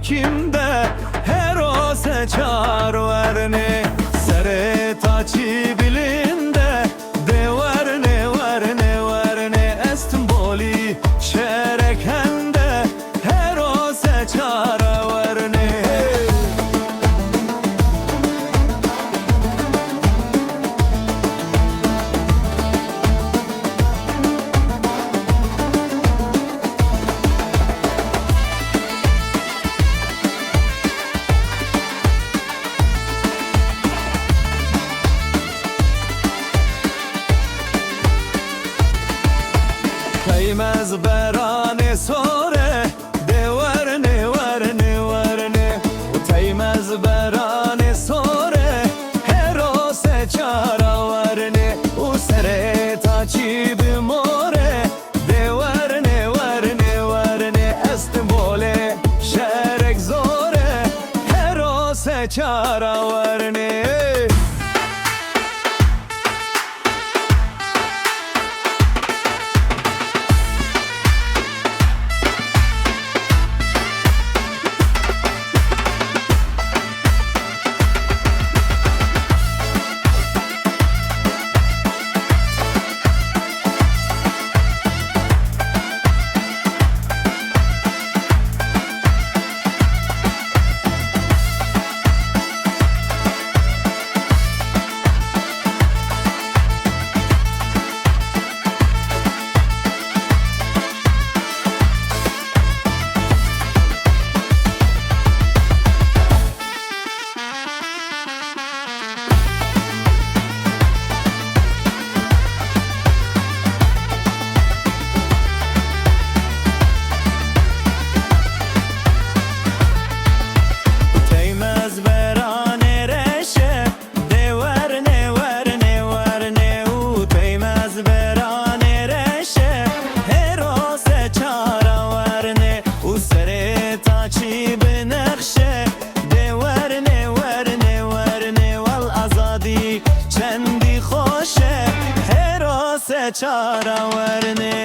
kimde her o seçar varne sere taçi bilinde de varne estmboli şerekende her o seçar varne Peymez berane sore de varne Peymez berane sore her o seçara varne U sere taçib more de varne Estmbole şerek zore her o seçara varne چارا ورنه